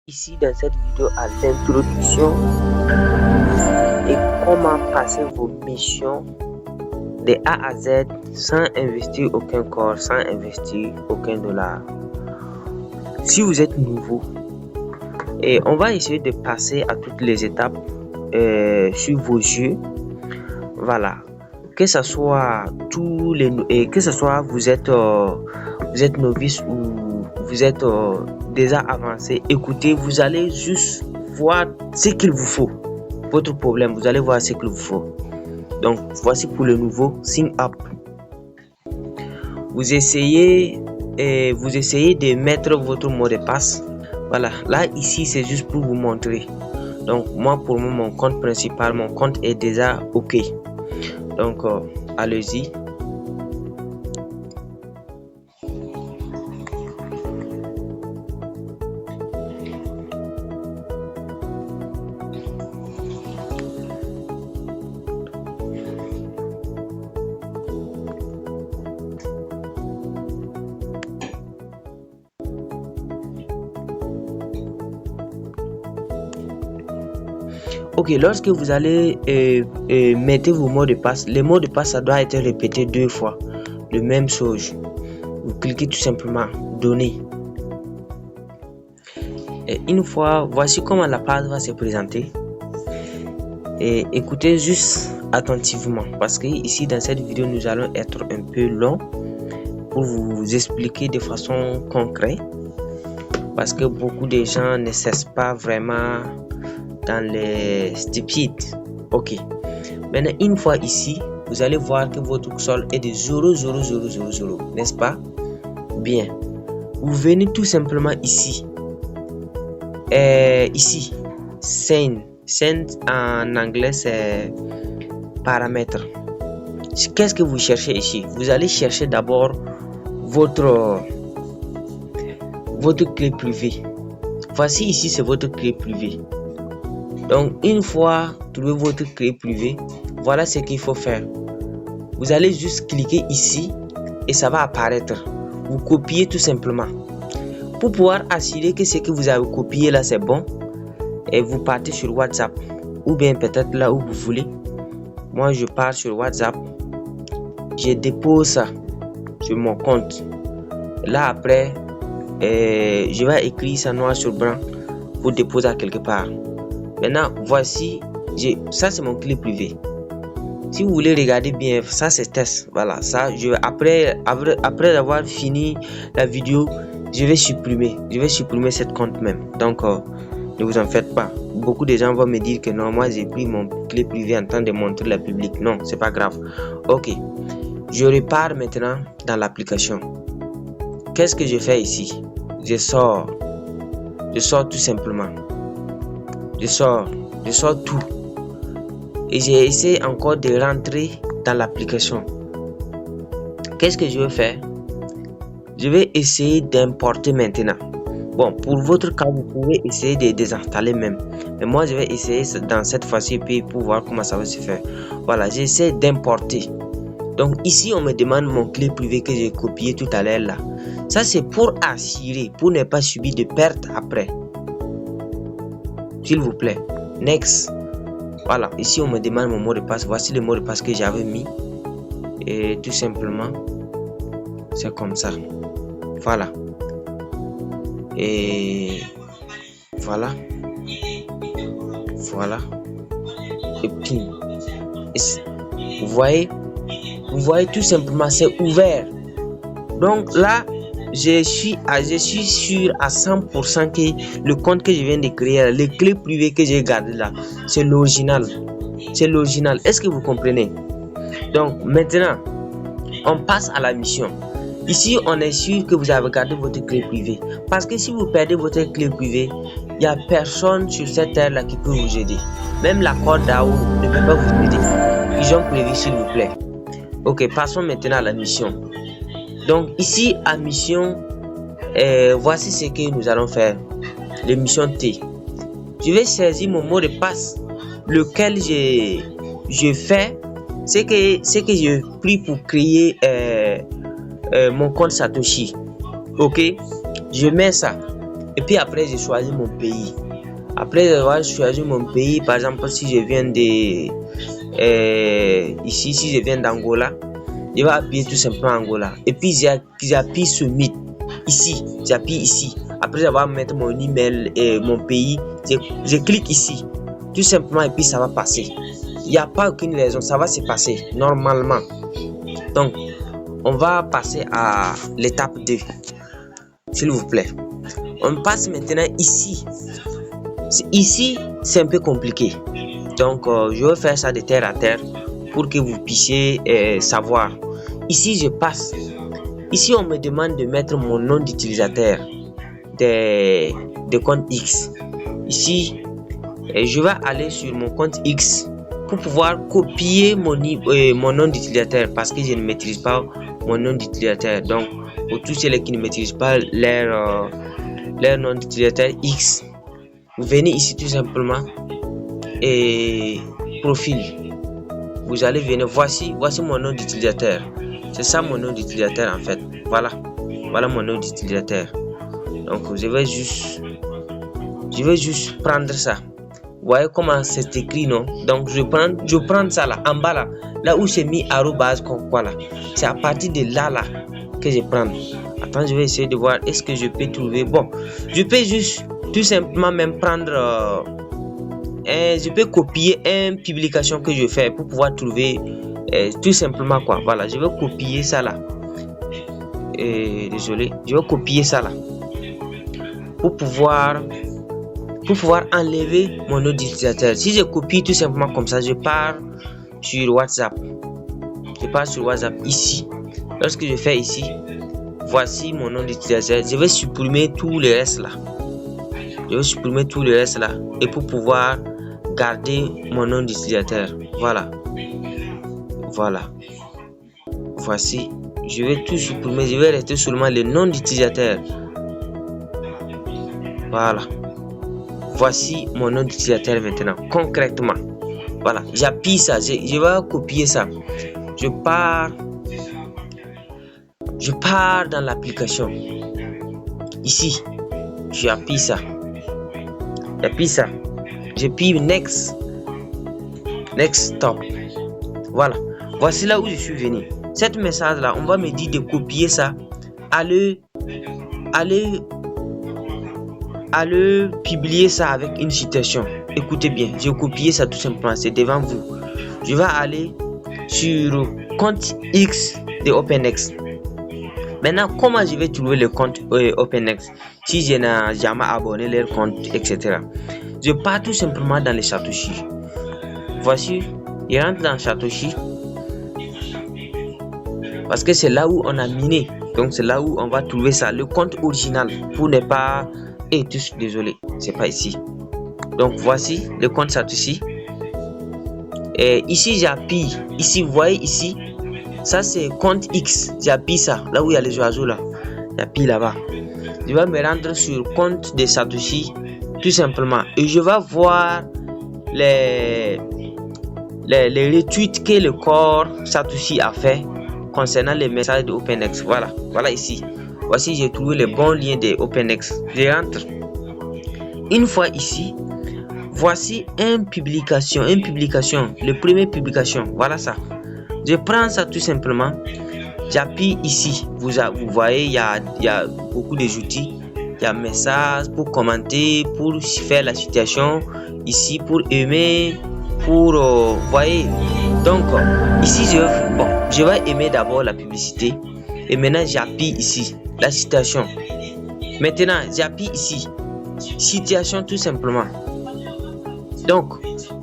Ici dans cette vidéo à l'introduction et comment passer vos missions de A à Z sans investir aucun corps, sans investir aucun dollar. Si vous êtes nouveau, et on va essayer de passer à toutes les étapes sur vos jeux. Voilà, que ce soit vous êtes novice ou vous êtes déjà avancé, écoutez, vous allez juste voir ce qu'il vous faut, votre problème, vous allez voir ce qu'il vous faut. Donc voici pour le nouveau, sign up. Vous essayez de mettre votre mot de passe. Voilà, là ici c'est juste pour vous montrer. Donc moi pour moi, mon compte principal, mon compte est déjà ok. Donc allez-y. Ok, lorsque vous allez mettre vos mots de passe, les mots de passe ça doit être répété 2 fois, le même chose. Vous cliquez tout simplement donner. Et une fois, voici comment la page va se présenter. Et écoutez juste attentivement parce que ici dans cette vidéo nous allons être un peu long pour vous expliquer de façon concrète parce que beaucoup de gens ne cessent pas vraiment dans les stupides. Ok, maintenant une fois ici vous allez voir que votre sol est de 0,0000, n'est-ce pas? Bien, vous venez tout simplement ici ici send en anglais c'est paramètres. Qu'est-ce que vous cherchez ici? Vous allez chercher d'abord votre clé privée. Voici ici c'est votre clé privée. Donc une fois trouvé votre clé privée, voilà ce qu'il faut faire. Vous allez juste cliquer ici et ça va apparaître. Vous copiez tout simplement. Pour pouvoir assurer que ce que vous avez copié là c'est bon, et vous partez sur WhatsApp ou bien peut-être là où vous voulez. Moi je pars sur WhatsApp, je dépose ça sur mon compte. Là après je vais écrire ça noir sur blanc pour déposer à quelque part. Maintenant voici, ça c'est mon clé privé. Si vous voulez regarder bien, ça c'est test. Voilà, ça après avoir fini la vidéo, je vais supprimer cette compte même. Donc ne vous en faites pas. Beaucoup de gens vont me dire que non, moi j'ai pris mon clé privé en train de montrer la public. Non, c'est pas grave. Ok, je repars maintenant dans l'application. Qu'est-ce que je fais ici? Je sors tout simplement. Je sors tout. Et j'ai essayé encore de rentrer dans l'application. Qu'est-ce que je vais faire? Je vais essayer d'importer maintenant. Bon, pour votre cas, vous pouvez essayer de désinstaller même. Mais moi, je vais essayer dans cette fois-ci pour voir comment ça va se faire. Voilà, j'essaie d'importer. Donc ici, on me demande mon clé privé que j'ai copié tout à l'heure là. Ça, c'est pour assurer, pour ne pas subir de pertes après. S'il vous plaît. Next. Voilà, ici, on me demande mon mot de passe. Voici le mot de passe que j'avais mis. Et tout simplement, c'est comme ça. Voilà. Et voilà. Et puis vous voyez tout simplement c'est ouvert. Donc là je suis sûr à 100% que le compte que je viens de créer, les clés privées que j'ai gardées là, c'est l'original. Est-ce que vous comprenez? Donc maintenant on passe à la mission. Ici, on est sûr que vous avez gardé votre clé privée. Parce que si vous perdez votre clé privée, il n'y a personne sur cette terre-là qui peut vous aider. Même la corde d'AO ne peut pas vous aider. Pigeon privé, s'il vous plaît. Ok, passons maintenant à la mission. Donc ici, à mission, voici ce que nous allons faire. Les missions T. Je vais saisir mon mot de passe, lequel je fais. C'est que j'ai pris pour créer mon compte Satoshi. Ok, je mets ça Et puis après, je choisis mon pays. Après avoir choisi mon pays, par exemple, si je viens de ici, si je viens d'Angola, je vais appuyer tout simplement Angola. Et puis j'appuie Submit ici. J'appuie ici. Après avoir mettre mon email et mon pays, je clique ici. Tout simplement, et puis ça va passer. Il n'y a pas aucune raison, ça va se passer normalement. Donc, on va passer à l'étape 2. S'il vous plaît. On passe maintenant ici. Ici, c'est un peu compliqué. Donc, je vais faire ça de terre à terre pour que vous puissiez savoir. Ici, je passe. Ici, on me demande de mettre mon nom d'utilisateur de compte X. Ici, je vais aller sur mon compte X pour pouvoir copier mon nom d'utilisateur parce que je ne maîtrise pas mon nom d'utilisateur. Donc, pour tous ceux qui ne maîtrisent pas leur nom d'utilisateur X, vous venez ici tout simplement et profil. Vous allez venir, voici mon nom d'utilisateur. C'est ça mon nom d'utilisateur en fait. Voilà mon nom d'utilisateur. Donc je vais juste prendre ça. Vous voyez comment c'est écrit, non? Donc je prends ça là, en bas là où c'est mis arrobase comme quoi là. C'est à partir de là que je prends. Attends, je vais essayer de voir est-ce que je peux trouver. Bon, je peux juste tout simplement même prendre je peux copier une publication que je fais pour pouvoir trouver tout simplement quoi. Voilà, je vais copier ça là. Désolé, je vais copier ça là pour pouvoir enlever mon nom d'utilisateur. Si je copie tout simplement comme ça, je pars sur WhatsApp. Ici. Lorsque je fais ici, voici mon nom d'utilisateur. Je vais supprimer tout le reste là. Et pour pouvoir garder mon nom d'utilisateur. Voilà. Voici. Je vais tout supprimer. Je vais rester seulement le nom d'utilisateur. Voilà. Voici mon nom d'utilisateur maintenant. Concrètement. Voilà. J'appuie ça. Je vais copier ça. Je pars dans l'application. Ici. J'appuie ça. J'appuie next stop. Voilà. Voici là où je suis venu. Cette message là, on va me dire de copier ça. Allez publier ça avec une citation. Écoutez bien, j'ai copié ça tout simplement. C'est devant vous. Je vais aller sur compte X de OpenX. Maintenant, comment je vais trouver le compte OpenX si je n'ai jamais abonné leur compte, etc. Je pars tout simplement dans les Satoshi. Voici, je rentre dans Satoshi parce que c'est là où on a miné. Donc c'est là où on va trouver ça, le compte original pour ne pas... désolé, c'est pas ici. Donc voici le compte Satoshi. Et ici j'appuie. Ici, vous voyez ici. Ça c'est compte X, j'appuie ça, là où il y a les oiseaux là, j'appuie là-bas. Je vais me rendre sur compte de Satoshi, tout simplement, et je vais voir les retweets que le corps Satoshi a fait concernant les messages de OpenX. Voilà ici. Voici, j'ai trouvé le bon lien de OpenX. Je rentre. Une fois ici, voici une publication, le premier publication, voilà ça. Je prends ça tout simplement, j'appuie ici. Vous voyez, il y a beaucoup de outils. Il y a message pour commenter, pour faire la situation, ici pour aimer, pour voyez. Donc ici je vais aimer d'abord la publicité et maintenant j'appuie ici la citation. Maintenant j'appuie ici citation tout simplement. Donc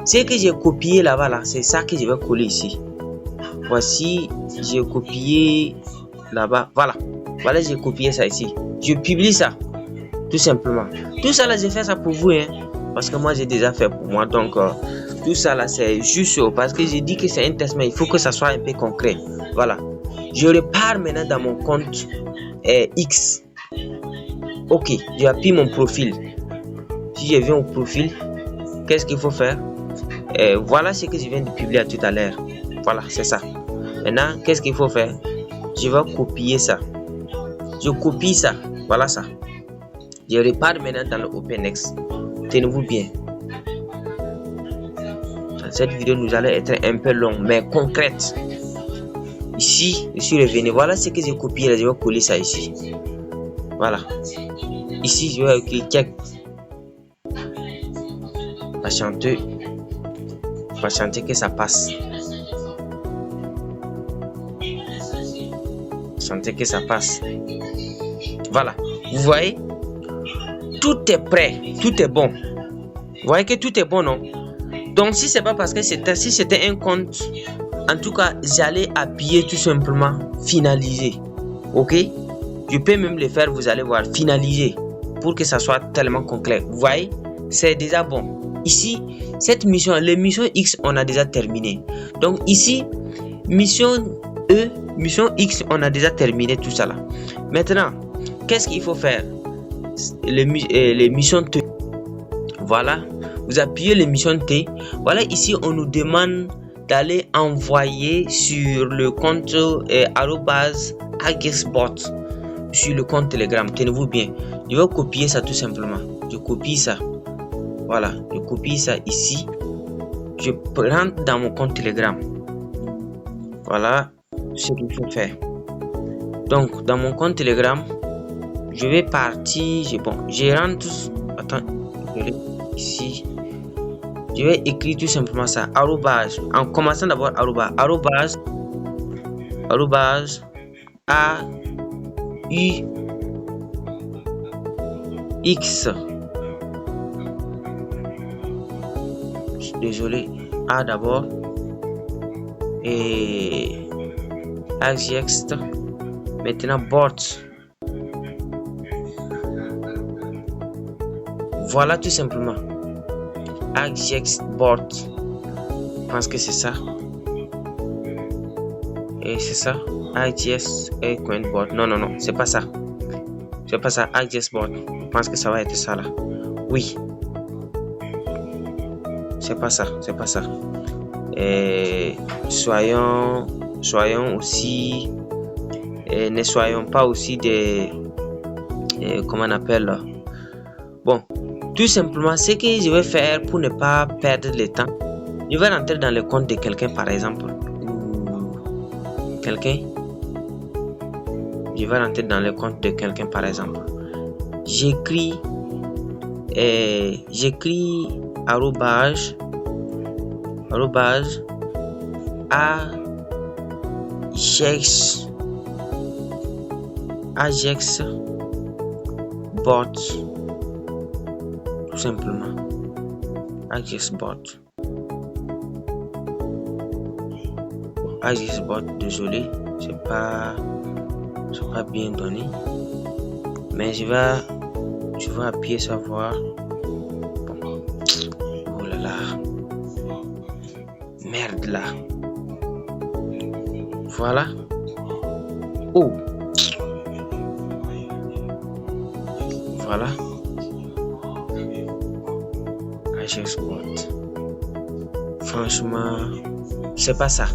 ce que j'ai copié là-bas c'est ça que je vais coller ici. Voici, j'ai copié là-bas. Voilà, j'ai copié ça ici. Je publie ça, tout simplement. Tout ça là, j'ai fait ça pour vous, parce que moi j'ai déjà fait pour moi. Donc tout ça là, c'est juste parce que j'ai dit que c'est un test, mais il faut que ça soit un peu concret. Voilà. Je repars maintenant dans mon compte X. Ok, j'appuie mon profil. Si je viens au profil, qu'est-ce qu'il faut faire? Voilà ce que je viens de publier tout à l'heure. Voilà, c'est ça. Maintenant, qu'est-ce qu'il faut faire? Je vais copier ça. Je copie ça. Voilà ça. Je repars maintenant dans le OpenX. Tenez-vous bien. Dans cette vidéo, nous allons être un peu long, mais concrète. Ici, je suis revenu. Voilà ce que j'ai copié. Là, je vais coller ça ici. Voilà. Ici, je vais cliquer. Patienter que ça passe. Patienter que ça passe. Voilà. Vous voyez, tout est prêt, tout est bon. Vous voyez que tout est bon, non? Donc, si c'est pas parce que si c'était un compte, en tout cas, j'allais appuyer tout simplement finaliser. Ok? Je peux même le faire, vous allez voir, finaliser pour que ça soit tellement concret. Vous voyez, c'est déjà bon. Ici, cette mission, les missions X, on a déjà terminé. Donc ici, mission E, mission X, on a déjà terminé tout ça là. Maintenant, qu'est-ce qu'il faut faire? Les missions T. Voilà, vous appuyez les missions T. Voilà, ici, on nous demande d'aller envoyer sur le compte @agsbot sur le compte Telegram. Tenez-vous bien. Je vais copier ça tout simplement. Je copie ça. Voilà, je copie ça ici. Je rentre dans mon compte Telegram. Voilà ce qu'il faut faire. Donc, dans mon compte Telegram, je vais partir. Je rentre. Attends, ici. Je vais écrire tout simplement ça. Arrobase. En commençant d'abord arrobase. A U X. Désolé. A d'abord. Et AGX. Maintenant bot. Voilà tout simplement. AGX bot. Je pense que c'est ça. Et c'est ça. AGX coin bot. Non, c'est pas ça. C'est pas ça. AGX bot. Je pense que ça va être ça là. Oui. C'est pas ça. Et soyons aussi. Ne soyons pas aussi des. Comment on appelle. Bon. Tout simplement, ce que je vais faire pour ne pas perdre le temps, je vais rentrer dans le compte de quelqu'un par exemple. Je vais rentrer dans le compte de quelqu'un par exemple. J'écris arrobase AGX bot. Tout simplement. AGX bot. Désolé, c'est pas bien donné. Mais je vais appuyer savoir. Bon. Oh là là. Merde là. Voilà. Oh. Voilà. Franchement, c'est pas ça.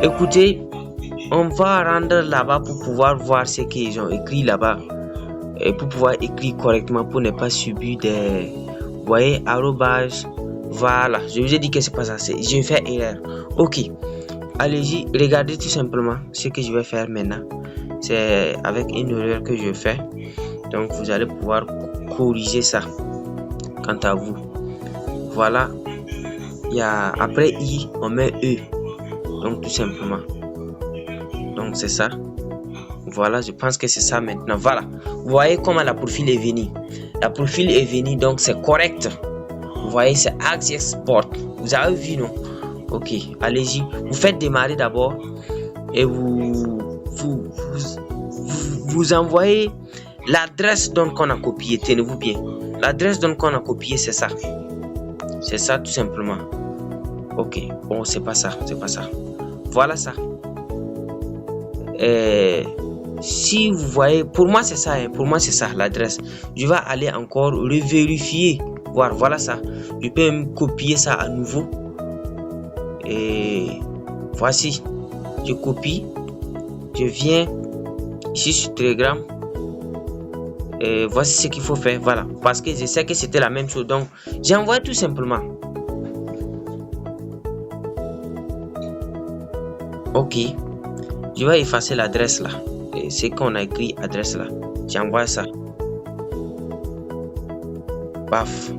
Écoutez, on va rendre là-bas pour pouvoir voir ce qu'ils ont écrit là-bas et pour pouvoir écrire correctement pour ne pas subir des, vous voyez, arrobase. Voilà, je vous ai dit que c'est pas ça. Je fais erreur. Ok, allez-y, regardez tout simplement ce que je vais faire maintenant. C'est avec une erreur que je fais. Donc vous allez pouvoir corriger ça. Quant à vous, voilà, il y a après I on met E, donc tout simplement. Donc c'est ça. Voilà, je pense que c'est ça maintenant. Voilà, vous voyez comment la profil est venue. Donc c'est correct. Vous voyez, c'est AGX bot. Vous avez vu, non? Ok, allez-y. Vous faites démarrer d'abord et vous envoyez l'adresse qu'on a copié. Tenez-vous bien. L'adresse qu'on a copié, c'est ça. C'est ça tout simplement. Ok. Bon, c'est pas ça. Voilà ça. Si vous voyez, pour moi c'est ça. L'adresse. Je vais aller encore revérifier. Voilà ça. Je peux même copier ça à nouveau. Et voici. Je copie. Je viens ici sur Telegram. Voici ce qu'il faut faire, voilà, parce que je sais que c'était la même chose, donc j'envoie tout simplement. Ok, je vais effacer l'adresse là, c'est qu'on a écrit adresse là, j'envoie ça. Paf,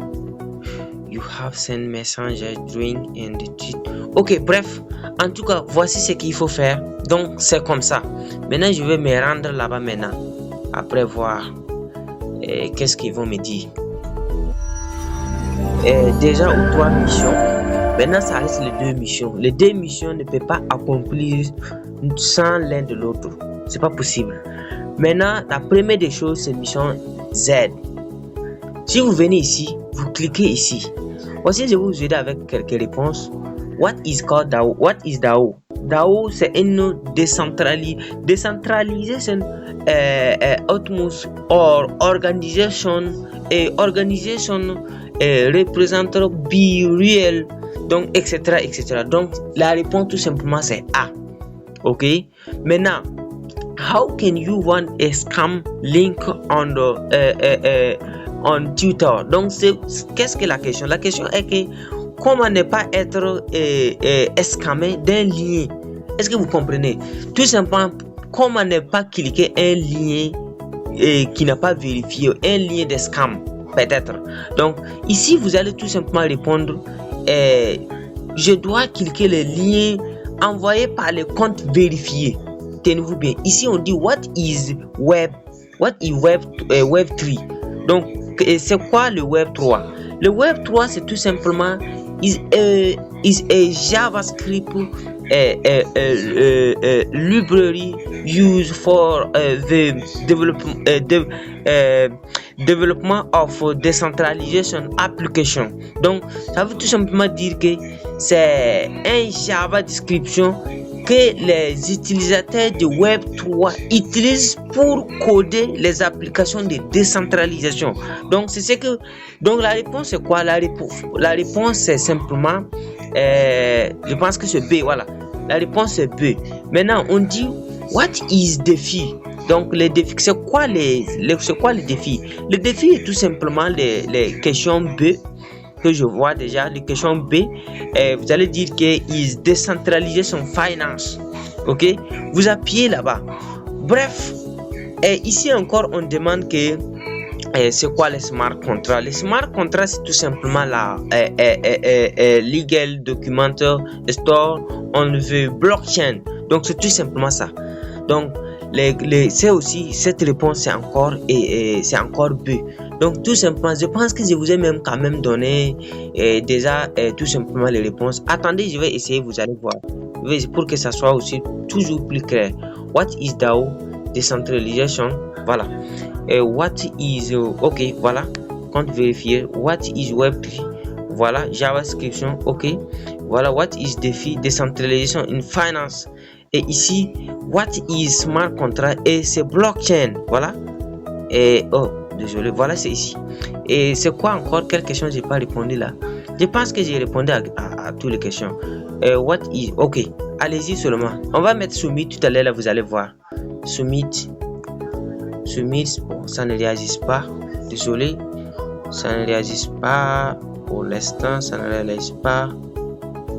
you have sent message during and the tweet. Ok, bref, en tout cas voici ce qu'il faut faire, donc c'est comme ça. Maintenant je vais me rendre là-bas maintenant, après voir qu'est-ce qu'ils vont me dire. Déjà aux 3 missions. Maintenant ça reste les 2 missions. Les 2 missions ne peuvent pas accomplir sans l'un de l'autre. C'est pas possible. Maintenant la première des choses c'est mission Z. Si vous venez ici, vous cliquez ici. Voici, je vais vous aider avec quelques réponses. What is called DAO? What is DAO? DAO c'est une decentralization Outmus or organization représente be real, donc etc. Donc la réponse tout simplement c'est A. Ok, maintenant how can you want a scam link on Twitter? Donc qu'est-ce que la question? La question est que comment ne pas être scamé d'un lien? Est-ce que vous comprenez? Tout simplement, comment ne pas cliquer un lien qui n'a pas vérifié, un lien de scam peut-être. Donc ici vous allez tout simplement répondre je dois cliquer le lien envoyé par le compte vérifié. Tenez-vous bien, ici on dit what is web 3. Donc c'est quoi le web 3? Le web 3 c'est tout simplement is a JavaScript library used for the development of decentralization application. Donc ça veut tout simplement dire que c'est un Java description que les utilisateurs de Web3 utilisent pour coder les applications de décentralisation. Donc c'est ce que la réponse c'est quoi? La réponse c'est simplement je pense que c'est B. Voilà, la réponse c'est B. Maintenant on dit what is défi? Donc les défis, c'est quoi les défis? Le défi est tout simplement les questions B que je vois déjà. Les questions B, vous allez dire que is decentralization finance. Ok, vous appuyez là-bas. Bref, ici encore on demande que c'est quoi les smart contracts? Les smart contracts c'est tout simplement la legal document store on the blockchain. Donc c'est tout simplement ça. Donc c'est aussi cette réponse c'est encore c'est encore B. Donc tout simplement je pense que je vous ai même quand même donné déjà tout simplement les réponses. Attendez, je vais essayer, vous allez voir pour que ça soit aussi toujours plus clair. What is DAO? Decentralization. Voilà. What is ok, voilà, compte vérifier. What is Web3? Voilà, JavaScript. Ok, voilà. What is DeFi? Decentralization in finance. Et ici what is smart contract? Et c'est blockchain. Voilà. Et oh désolé, voilà, c'est ici. Et c'est quoi encore? Quelle question j'ai pas répondu là? Je pense que j'ai répondu à toutes les questions. What is ok, allez-y seulement. On va mettre submit tout à l'heure là, vous allez voir. Submit, bon, ça ne réagit pas, désolé, ça ne réagit pas pour l'instant, ça ne réagit pas,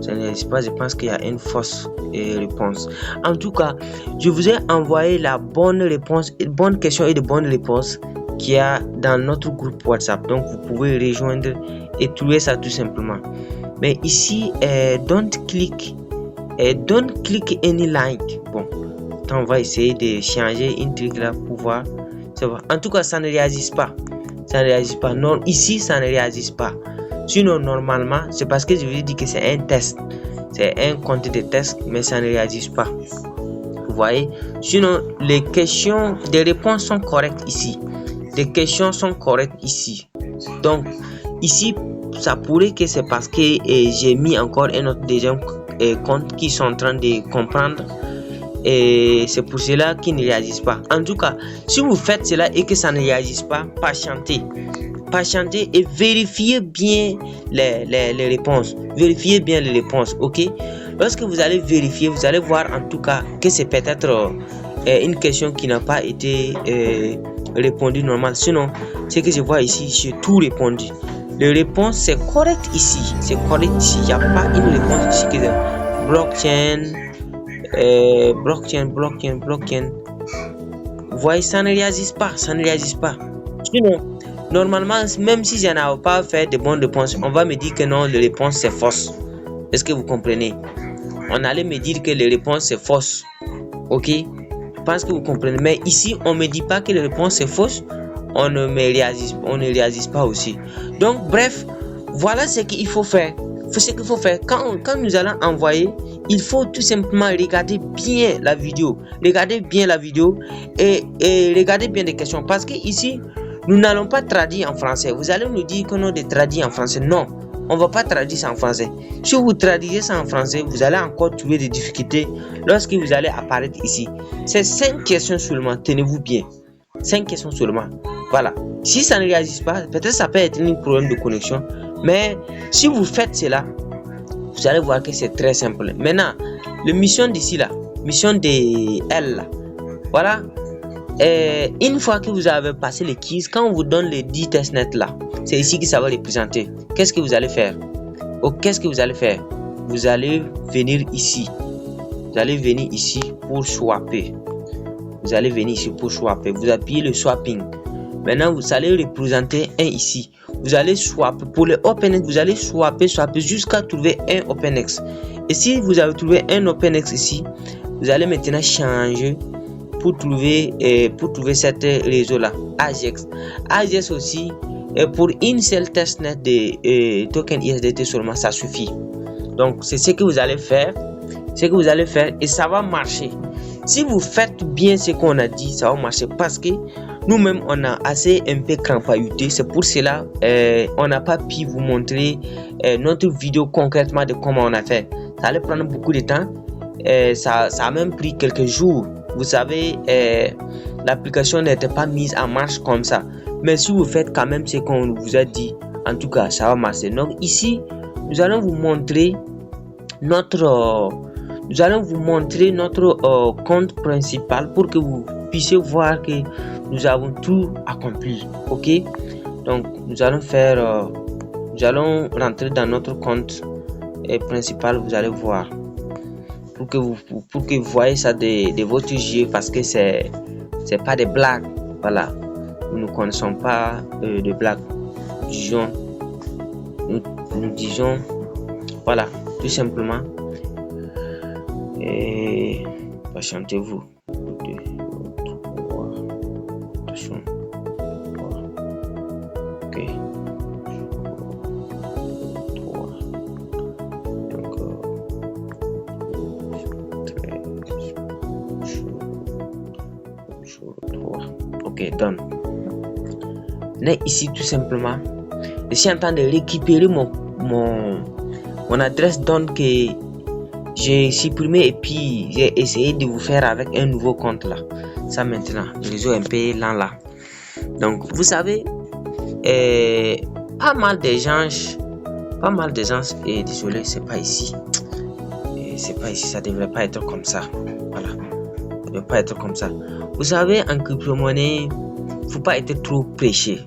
je pense qu'il y a une fausse réponse. En tout cas, je vous ai envoyé la bonne réponse, une bonne question et de bonnes réponses qu'il y a dans notre groupe WhatsApp, donc vous pouvez rejoindre et trouver ça tout simplement. Mais ici, don't click any link. Bon, on va essayer de changer une truc là pour voir. En tout cas, ça ne réagit pas. Non, ici, ça ne réagit pas. Sinon, normalement, c'est parce que je vous ai dit que c'est un test. C'est un compte de test, mais ça ne réagit pas. Vous voyez? Sinon, les réponses sont correctes ici. Les questions sont correctes ici. Donc, ici, ça pourrait que c'est parce que j'ai mis encore un autre deuxième compte qui sont en train de comprendre. Et c'est pour cela qu'ils ne réagissent pas. En tout cas, si vous faites cela et que ça ne réagisse pas, patientez et vérifiez bien les réponses. Vérifiez bien les réponses, ok? Lorsque vous allez vérifier, vous allez voir en tout cas que c'est peut-être une question qui n'a pas été répondue normal. Sinon, ce que je vois ici, j'ai tout répondu. La réponse c'est correct ici, c'est correct ici. Il n'y a pas une réponse ici que blockchain. Vous voyez, ça ne réagit pas, Sinon, normalement, même si je n'avais pas fait de bonnes réponses, on va me dire que non, la réponse c'est fausse. Est-ce que vous comprenez? On allait me dire que les réponses c'est fausse. Ok? Je pense que vous comprenez. Mais ici, on ne me dit pas que la réponse est fausse. On ne réagit pas aussi. Donc, bref, voilà ce qu'il faut faire. Quand nous allons envoyer, il faut tout simplement regarder bien la vidéo. Et regarder bien les questions. Parce que ici, nous n'allons pas traduire en français. Vous allez nous dire qu'on a de traduire en français. Non, on ne va pas traduire ça en français. Si vous traduisez ça en français, vous allez encore trouver des difficultés lorsque vous allez apparaître ici. C'est 5 questions seulement. Tenez-vous bien. 5 questions seulement. Voilà. Si ça ne réagit pas, peut-être ça peut être un problème de connexion. Mais si vous faites cela, vous allez voir que c'est très simple. Maintenant, la mission d'ici là, mission de L là, voilà. Une fois que vous avez passé les quiz, quand on vous donne les 10 testnets là, c'est ici que ça va les présenter. Qu'est-ce que vous allez faire? Vous allez venir ici. Pour swapper. Vous appuyez le swapping. Maintenant, vous allez représenter un ici. Vous allez swapper. Pour le OpenX, vous allez swapper jusqu'à trouver un OpenX. Et si vous avez trouvé un OpenX ici, vous allez maintenant changer pour trouver cette réseau là. AGX aussi, pour une seule testnet de token USDT seulement, ça suffit. Donc, c'est ce que vous allez faire. Et ça va marcher. Si vous faites bien ce qu'on a dit, ça va marcher parce que nous-mêmes, on a assez un peu crampailloté. C'est pour cela on n'a pas pu vous montrer notre vidéo concrètement de comment on a fait. Ça allait prendre beaucoup de temps. Ça a même pris quelques jours. Vous savez, l'application n'était pas mise en marche comme ça. Mais si vous faites quand même ce qu'on vous a dit, en tout cas, ça va marcher. Donc ici, nous allons vous montrer notre compte principal pour que vous puissiez voir que nous avons tout accompli. Ok, donc nous allons rentrer dans notre compte principal. Vous allez voir pour que vous voyez ça de votre yeux, parce que c'est pas des blagues. Voilà, nous ne connaissons pas de blagues. Nous disons voilà, tout simplement. Et patientez-vous. 2, 3, attention. Ok. 3. Donc 3. Ok, done. Là ici tout simplement, je suis en train de récupérer mon adresse donc que j'ai supprimé, et puis j'ai essayé de vous faire avec un nouveau compte là. Ça maintenant, le réseau un peu lent là. Donc vous savez, pas mal de gens, et désolé, c'est pas ici, ça devrait pas être comme ça. Voilà, ça devrait pas être comme ça. Vous savez, en crypto-monnaie, faut pas être trop prêché.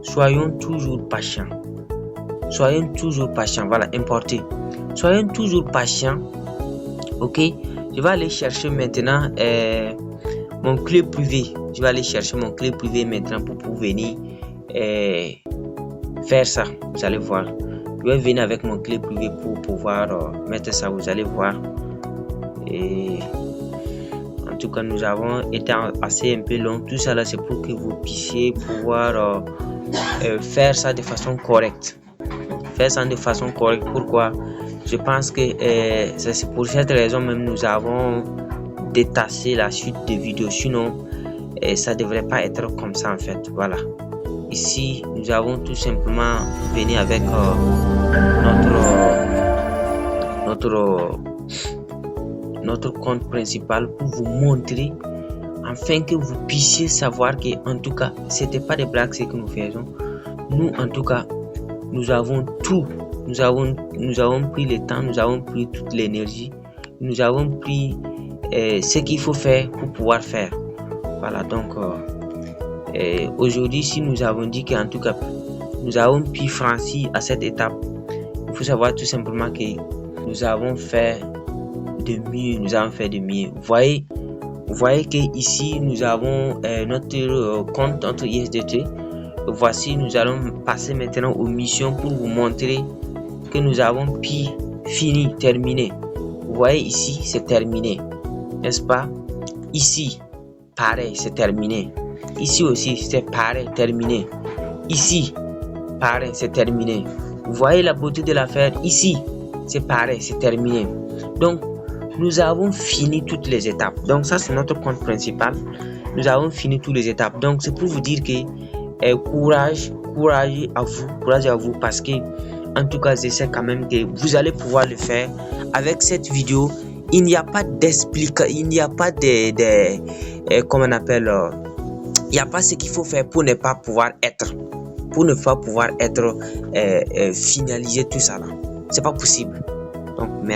Soyons toujours patients. Voilà, importer. Soyons toujours patients. Ok, je vais aller chercher maintenant mon clé privé. Maintenant pour venir faire ça. Vous allez voir. Je vais venir avec mon clé privé pour pouvoir mettre ça. Vous allez voir. Et en tout cas, nous avons été assez un peu long. Tout ça là, c'est pour que vous puissiez pouvoir faire ça de façon correcte. Pourquoi? Je pense que c'est pour cette raison même nous avons détaché la suite des vidéos. Sinon, ça devrait pas être comme ça en fait. Voilà. Ici, nous avons tout simplement venu avec notre compte principal pour vous montrer, afin que vous puissiez savoir que en tout cas, c'était pas des blagues ce que nous faisons. Nous, en tout cas, nous avons tout. Nous avons pris le temps, nous avons pris toute l'énergie, nous avons pris ce qu'il faut faire pour pouvoir faire. Voilà, donc aujourd'hui, si nous avons dit qu'en tout cas, nous avons pu franchir à cette étape, il faut savoir tout simplement que nous avons fait de mieux. Vous voyez que ici, nous avons notre compte, notre ISDT. Voici, nous allons passer maintenant aux missions pour vous montrer que nous avons pu terminer. Vous voyez ici, c'est terminé, n'est-ce pas? Ici, pareil, c'est terminé. Ici aussi, c'est pareil, terminé. Ici, pareil, c'est terminé. Vous voyez la beauté de l'affaire? Ici, c'est pareil, c'est terminé. Donc, nous avons fini toutes les étapes. Donc, ça, c'est notre compte principal. Nous avons fini toutes les étapes. Donc, c'est pour vous dire que courage à vous parce que, en tout cas, je sais quand même que vous allez pouvoir le faire. Avec cette vidéo, il n'y a pas d'explication, il n'y a pas comment on appelle, il n'y a pas ce qu'il faut faire pour ne pas pouvoir être, finaliser tout ça là. C'est pas possible. Donc, merci.